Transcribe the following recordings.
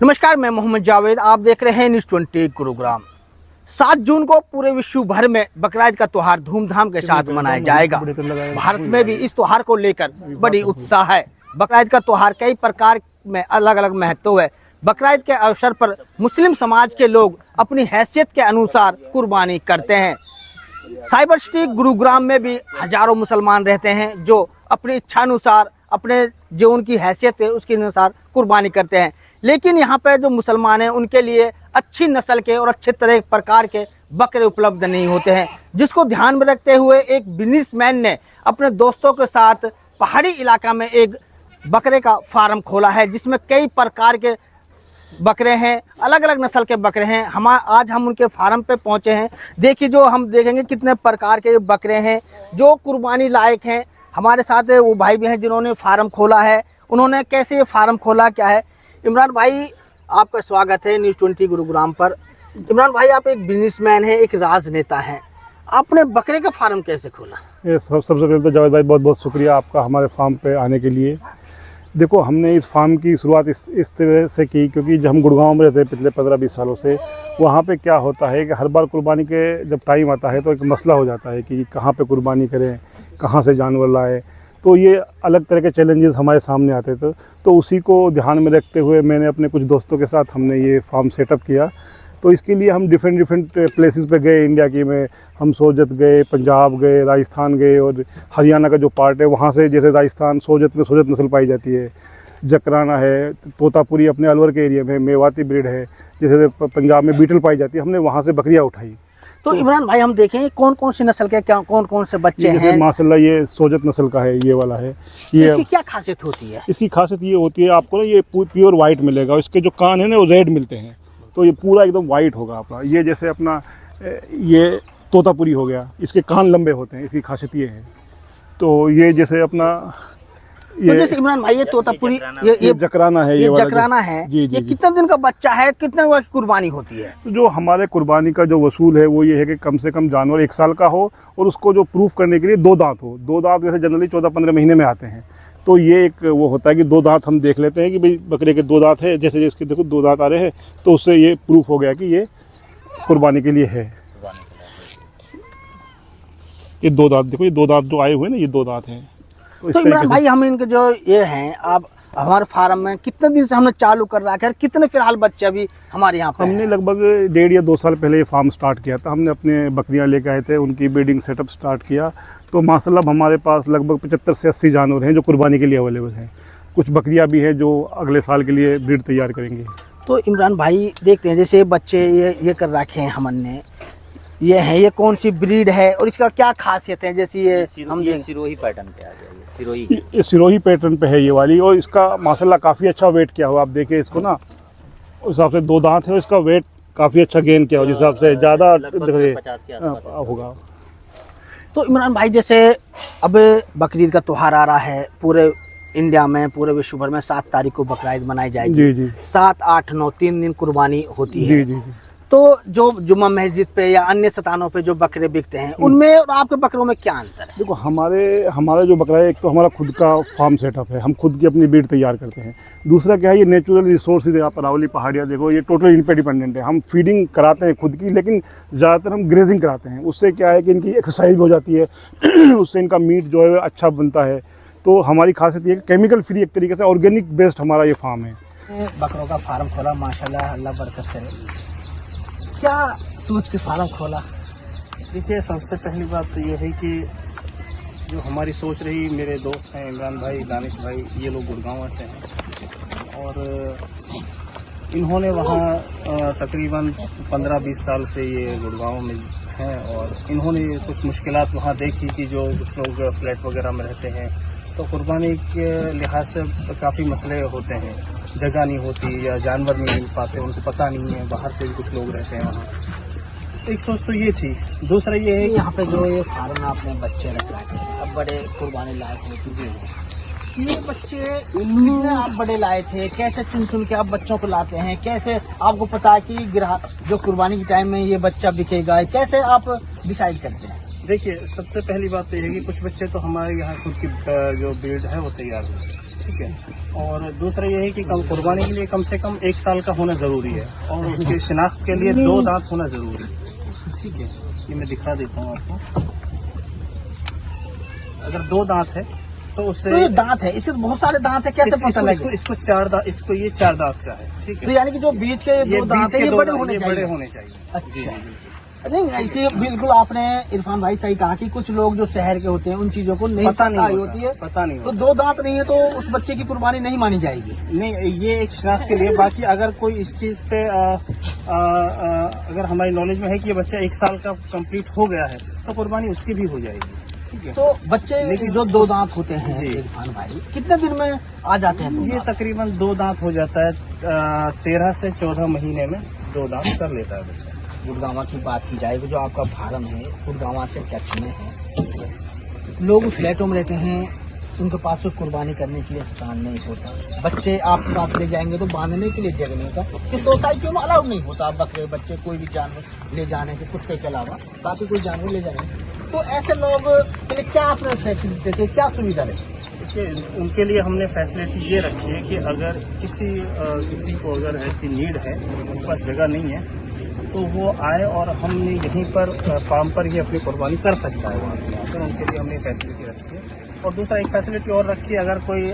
नमस्कार, मैं मोहम्मद जावेद। आप देख रहे हैं न्यूज़ 20 गुरुग्राम। 7 जून को पूरे विश्व भर में बकरीद का त्योहार धूमधाम के साथ मनाया जाएगा। भारत में भी इस त्योहार को लेकर बड़ी उत्साह है। बकरीद का त्योहार कई प्रकार में अलग अलग महत्व है। बकरीद के अवसर पर मुस्लिम समाज के लोग अपनी हैसियत के अनुसार कुर्बानी करते हैं। साइबर सिटी गुरुग्राम में भी हजारों मुसलमान रहते हैं जो अपनी इच्छा अनुसार अपने जो उनकी हैसियत है उसके अनुसार कुर्बानी करते हैं। लेकिन यहाँ पे जो मुसलमान हैं उनके लिए अच्छी नस्ल के और अच्छे तरह प्रकार के बकरे उपलब्ध नहीं होते हैं, जिसको ध्यान में रखते हुए एक बिजनेसमैन ने अपने दोस्तों के साथ पहाड़ी इलाका में एक बकरे का फार्म खोला है, जिसमें कई प्रकार के बकरे हैं, अलग अलग नस्ल के बकरे हैं। आज हम उनके फार्म पे पहुंचे हैं। देखिए, जो हम देखेंगे कितने प्रकार के बकरे हैं जो कुर्बानी लायक हैं। हमारे साथ वो भाई भी हैं जिन्होंने फार्म खोला है। उन्होंने कैसे ये फार्म खोला, क्या है। इमरान भाई, आपका स्वागत है न्यूज़ 20 गुरुग्राम पर। इमरान भाई, आप एक बिजनेसमैन हैं, एक राजनेता हैं, आपने बकरे का फार्म कैसे खोला? ये सबसे पहले तो जावेद भाई बहुत बहुत शुक्रिया आपका हमारे फार्म पे आने के लिए। देखो, हमने इस फार्म की शुरुआत इस तरह से की क्योंकि जब हम गुड़गांव में रहते हैं पिछले 15-20 सालों से, वहाँ पे क्या होता है कि हर बार कुर्बानी के जब टाइम आता है तो एक मसला हो जाता है कि कहाँ पे कुर्बानी करें, कहाँ से जानवर लाएं। तो ये अलग तरह के चैलेंजेस हमारे सामने आते थे। तो उसी को ध्यान में रखते हुए मैंने अपने कुछ दोस्तों के साथ हमने ये फार्म सेटअप किया। तो इसके लिए हम डिफरेंट प्लेसेस पे गए इंडिया की में। हम सोजत गए, पंजाब गए, राजस्थान गए और हरियाणा का जो पार्ट है वहाँ से, जैसे राजस्थान सोजत में सोजत नस्ल पाई जाती है, जकराना है, तोतापुरी अपने अलवर के एरिया में, मेवाती ब्रीड है, जैसे पंजाब में बीटल पाई जाती है, हमने वहाँ से बकरियाँ उठाई। तो इमरान भाई, हम देखें कौन कौन सी नस्ल के कौन कौन से बच्चे हैं? माशाल्लाह ये सोजत नस्ल का है, ये वाला है। ये इसकी क्या खासियत होती है? इसकी खासियत ये होती है, आपको ना ये प्योर वाइट मिलेगा। इसके जो कान है ना वो रेड मिलते हैं, तो ये पूरा एकदम वाइट होगा आपका। ये जैसे अपना ये तोतापुरी हो गया, इसके कान लंबे होते हैं, इसकी खासियत ये है। तो ये जैसे अपना तो जैसे इमरान भाई, ये तोतापुरी, ये जकराना है, ये जकराना है। ये कितने दिन का बच्चा है, कितने की कुर्बानी होती है? तो जो हमारे कुर्बानी का जो वसूल है वो ये है कि कम से कम जानवर 1 साल का हो और उसको जो प्रूफ करने के लिए 2 दांत हो। 2 दांत वैसे जनरली 14-15 महीने में आते हैं। तो ये एक वो होता है कि 2 दांत हम देख लेते हैं कि भाई बकरे के 2 दांत है, जैसे इसके देखो 2 दांत आ रहे हैं, तो उससे ये प्रूफ हो गया कि ये कुर्बानी के लिए है। ये 2 दांत देखो, ये 2 दांत जो आए हुए ना, ये 2 दांत हैं। तो इमरान भाई, हम इनके जो ये हैं, आप हमारे फार्म में कितने दिन से हमने चालू कर रखा है, कितने फिलहाल बच्चे अभी हमारे यहाँ पे? हमने लगभग 1.5 या 2 साल पहले ये फार्म स्टार्ट किया था। हमने अपने बकरियाँ लेके आए थे, उनकी ब्रीडिंग सेटअप स्टार्ट किया। तो माशाल्लाह हमारे पास लगभग 75 से 80 जानवर हैं जो कुर्बानी के लिए अवेलेबल हैं। कुछ बकरियाँ भी हैं जो अगले साल के लिए ब्रीड तैयार करेंगे। तो इमरान भाई, देखते हैं जैसे बच्चे ये कर रखे हैं हमने, ये है, ये कौन सी ब्रीड है और इसका क्या खासियत है? जैसे ये सिरोही पैटर्न पे आ जाए, ये सिरोही पैटर्न पे है ये वाली, और इसका माशाल्लाह काफ़ी अच्छा वेट किया हुआ। आप देखिए इसको ना, उस हिसाब से 2 दांत है, इसका वेट काफ़ी अच्छा गेन किया हुआ, जिस हिसाब से ज़्यादा होगा। तो इमरान भाई, जैसे अब बकरीद का त्योहार आ रहा है, पूरे इंडिया में, पूरे विश्व भर में 7 तारीख को बकरीद मनाई जाएगी। जी। 7, 8, 9 3 दिन कुर्बानी होती है। जी। तो जो जुम्मा मस्जिद पे या अन्य स्थानों पे जो बकरे बिकते हैं, उनमें और आपके बकरों में क्या अंतर है? देखो, हमारा जो बकरा है, एक तो हमारा खुद का फार्म सेटअप है, हम खुद की अपनी ब्रीड तैयार करते हैं। दूसरा क्या है, ये नेचुरल रिसोर्सेज है। आप अरावली पहाड़ियाँ देखो, ये टोटल इन पे डिपेंडेंट है। हम फीडिंग कराते हैं खुद की, लेकिन ज़्यादातर हम ग्रेजिंग कराते हैं। उससे क्या है कि इनकी एक्सरसाइज भी हो जाती है, उससे इनका मीट जो है अच्छा बनता है। तो हमारी खासियत ये है कि केमिकल फ्री एक तरीके से ऑर्गेनिक बेस्ड हमारा ये फार्म है। बकरों का फार्म खोला, माशाल्लाह, अल्लाह बरकत करे। क्या सोच के फार्म खोला? देखिए, सबसे पहली बात तो ये है कि जो हमारी सोच रही, मेरे दोस्त हैं इमरान भाई, दानिश भाई, ये लोग गुड़गांव से हैं और इन्होंने वहाँ तकरीबन 15-20 साल से ये गुड़गांव में हैं और इन्होंने कुछ मुश्किलात वहाँ देखी कि जो कुछ लोग फ्लैट वगैरह में रहते हैं तो कुर्बानी के लिहाज से काफ़ी मसले होते हैं। जगह नहीं होती या जानवर नहीं मिल पाते, उनको पता नहीं है, बाहर से भी कुछ लोग रहते हैं वहाँ। एक सोच तो ये थी। दूसरा ये है कि यहाँ पे जो ये फार्म में आपने बच्चे रख रखे हैं, अब बड़े कुर्बानी लायक हो चुके हैं। ये बच्चे कितने आप बड़े लाए थे? कैसे चुन के आप बच्चों को लाते हैं? कैसे आपको पता है कि ग्राहक जो कुर्बानी के टाइम में ये बच्चा बिकेगा? कैसे आप डिसाइड करते हैं? देखिए, सबसे पहली बात तो ये है कि कुछ बच्चे तो हमारे यहाँ खुद की जो ब्रीड है वो तैयार हुई। ठीक है। और दूसरा ये है कि कुर्बानी के लिए कम से कम 1 साल का होना ज़रूरी है और उसकी शिनाख्त के लिए 2 दांत होना ज़रूरी है, ठीक है। ये मैं दिखा देता हूँ आपको। अगर 2 दांत है तो उससे तो ये दांत है, इसके बहुत सारे दांत है, कैसे पता लगे? इसको 4 दांत, इसको ये 4 दांत का है, ठीक तो है। यानी कि जो बीच के 2 दांत है ये बड़े होने चाहिए। बड़े होने चाहिए। अच्छा, नहीं ऐसे बिल्कुल आपने इरफान भाई सही कहा कि कुछ लोग जो शहर के होते हैं उन चीजों को नहीं पता नहीं होती है, पता नहीं तो होता। 2 दांत नहीं है तो उस बच्चे की कुर्बानी नहीं मानी जाएगी। नहीं, ये एक शिनाख्त के लिए। बाकी अगर कोई इस चीज पे अगर हमारी नॉलेज में है कि ये बच्चा 1 साल का कंप्लीट हो गया है तो कुर्बानी उसकी भी हो जाएगी, ठीक है। तो बच्चे लेकिन जो 2 दांत होते हैं जी। इरफान भाई, कितने दिन में आ जाते हैं? 2 ये दांत? तकरीबन 2 दांत हो जाता है, 13 से 14 महीने में 2 दांत कर लेता है बच्चा। गुड़गांव की बात की जाए तो जो आपका फार्म है गुड़गांव से टच में है, लोग फ्लैटों में रहते हैं, उनके पास तो कुर्बानी करने के लिए स्थान नहीं होता, बच्चे आपके पास ले जाएंगे तो बांधने के लिए जगह नहीं होता, कि सोसाइटियों में अलाउड नहीं होता बकरे बच्चे कोई भी जानवर ले जाने के, कुत्ते के अलावा बाकी कोई जानवर ले जाने। तो ऐसे लोग के लिए क्या आपने फैसिलिटी देते हैं, क्या सुविधा देते? देखिए, उनके लिए हमने फैसिलिटी ये रखी है कि अगर किसी को अगर ऐसी नीड है, उनके पास जगह नहीं है, तो वो आए और हमने यहीं पर फार्म पर ही अपनी कुर्बानी कर सकता है वहाँ से आकर। उनके लिए हमने फैसिलिटी रखी है। और दूसरा एक फैसिलिटी और रखी है, अगर कोई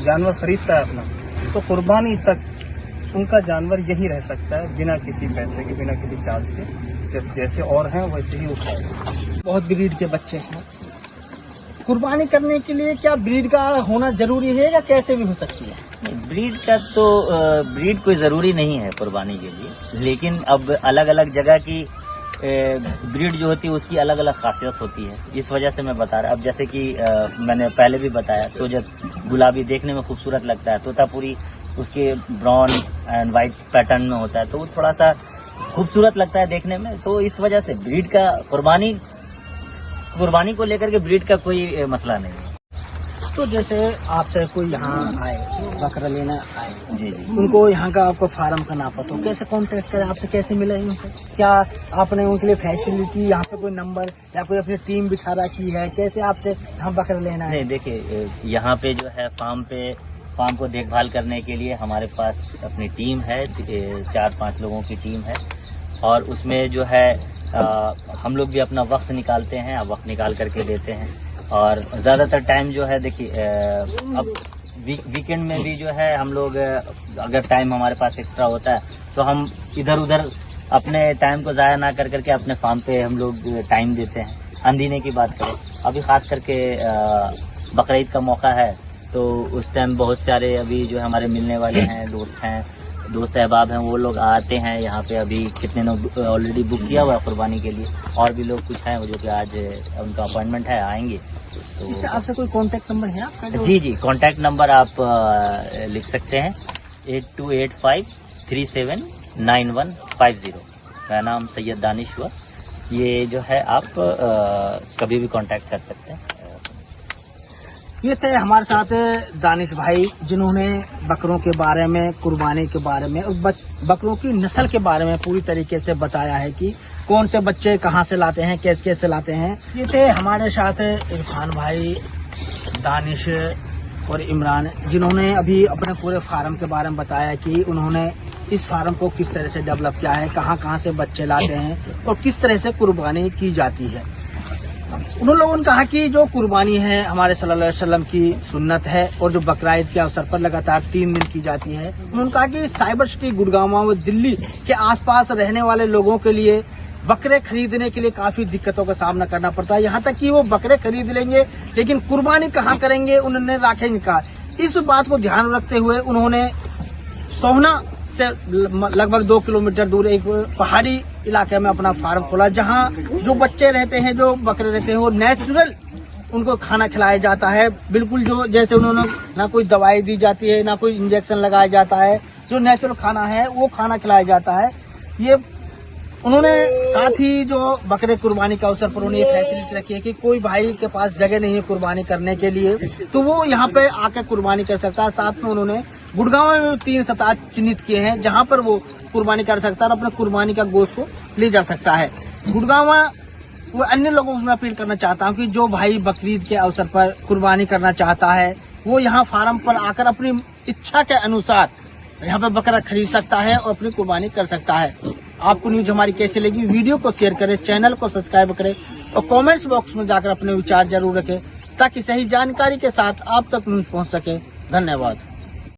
जानवर खरीदता है अपना, तो कुर्बानी तक उनका जानवर यही रह सकता है बिना किसी पैसे के, बिना किसी चार्ज के। जैसे और हैं वैसे ही उठाएगा। बहुत ब्रीड के बच्चे हैं, कुर्बानी करने के लिए क्या ब्रीड का होना जरूरी है या कैसे भी हो सकती है? ब्रीड का तो ब्रीड कोई जरूरी नहीं है कुर्बानी के लिए, लेकिन अब अलग अलग जगह की ब्रीड जो होती है उसकी अलग अलग खासियत होती है। इस वजह से मैं बता रहा, अब जैसे कि मैंने पहले भी बताया, सोजत गुलाबी देखने में खूबसूरत लगता है, तोतापुरी उसके ब्राउन एंड वाइट पैटर्न में होता है, तो वो थोड़ा सा खूबसूरत लगता है देखने में। तो इस वजह से ब्रीड का कुर्बानी को लेकर के ब्रीड का कोई मसला नहीं है। तो जैसे आपसे कोई यहाँ आए बकरा लेना आए, जी जी, उनको यहाँ का आपको फार्म का ना पता हो, कैसे कांटेक्ट करें, आपसे कैसे मिले उनसे? क्या आपने उनके लिए फैसिलिटी यहाँ पे कोई नंबर या कोई अपनी टीम बिठा रखी है, कैसे आपसे यहाँ बकरा लेना है? नहीं देखिए, यहाँ पे जो है फार्म को देखभाल करने के लिए हमारे पास अपनी टीम है, 4-5 लोगों की टीम है, और उसमें जो है हम लोग भी अपना वक्त निकालते हैं, वक्त निकाल करके देते हैं। और ज़्यादातर टाइम जो है देखिए, अब वीकेंड में भी जो है हम लोग, अगर टाइम हमारे पास एक्स्ट्रा होता है तो हम इधर उधर अपने टाइम को ज़ाया ना कर करके अपने फार्म पे हम लोग टाइम देते हैं। अंधीने की बात करें, अभी ख़ास करके बकरा ईद का मौका है, तो उस टाइम बहुत सारे अभी जो हमारे मिलने वाले हैं, दोस्त अहबाब हैं, वो लोग आते हैं यहाँ पे। अभी कितने लोग ऑलरेडी बुक किया हुआ है कुर्बानी के लिए, और भी लोग कुछ हैं जो कि आज उनका अपॉइंटमेंट है, आएंगे। इससे आपसे कोई कांटेक्ट नंबर है आपका? जी जी, कांटेक्ट नंबर आप लिख सकते हैं 8285379150। मेरा नाम सैयद दानिश हुआ। ये जो है आप कभी भी कांटेक्ट कर सकते हैं। ये थे हमारे साथ दानिश भाई, जिन्होंने बकरों के बारे में, कुर्बानी के बारे में और बकरों की नस्ल के बारे में पूरी तरीके से बताया है कि कौन से बच्चे कहाँ से लाते हैं, कैसे कैसे लाते हैं। ये थे हमारे साथ इरफान भाई, दानिश और इमरान, जिन्होंने अभी अपने पूरे फार्म के बारे में बताया कि उन्होंने इस फार्म को किस तरह से डेवलप किया है, कहाँ कहाँ से बच्चे लाते हैं और किस तरह से कुर्बानी की जाती है। उन लोगों ने कहा कि जो कुर्बानी है हमारे सल्लल्लाहु अलैहि वसल्लम की सुन्नत है और जो बकरा ईद के अवसर पर लगातार 3 दिन की जाती है। उन्होंने कहा कि साइबर सिटी गुड़गांव व दिल्ली के आसपास रहने वाले लोगों के लिए बकरे खरीदने के लिए काफी दिक्कतों का सामना करना पड़ता है, यहाँ तक कि वो बकरे खरीद लेंगे लेकिन कुर्बानी कहाँ करेंगे, उन्होंने राखेंगे कहाँ। इस बात को ध्यान रखते हुए उन्होंने सोहना से लगभग 2 किलोमीटर दूर एक पहाड़ी इलाके में अपना फार्म खोला, जहां जो बच्चे रहते हैं, जो बकरे रहते हैं, वो नेचुरल उनको खाना खिलाया जाता है। बिल्कुल जो जैसे उन्होंने ना कोई दवाई दी जाती है, ना कोई इंजेक्शन लगाया जाता है, जो नेचुरल खाना है वो खाना खिलाया जाता है। ये उन्होंने साथ ही जो बकरे कुर्बानी का अवसर पर उन्होंने ये फैसिलिटी रखी है कि कोई भाई के पास जगह नहीं है कुर्बानी करने के लिए, तो वो यहाँ पे आके कुर्बानी कर सकता है। साथ में उन्होंने गुड़गांव में 3 सतह चिन्हित किए हैं जहां पर वो कुर्बानी कर सकता है और अपने कुर्बानी का गोश्त को ले जा सकता है। गुड़गांव वो अन्य लोगों को मैं अपील करना चाहता हूं कि जो भाई बकरीद के अवसर पर कुर्बानी करना चाहता है वो यहाँ फार्म पर आकर अपनी इच्छा के अनुसार यहाँ पे बकरा खरीद सकता है और अपनी कुर्बानी कर सकता है। आपको न्यूज हमारी कैसी लगी, वीडियो को शेयर करें, चैनल को सब्सक्राइब करें और कमेंट्स बॉक्स में जाकर अपने विचार जरूर रखें ताकि सही जानकारी के साथ आप तक न्यूज पहुंच सके। धन्यवाद।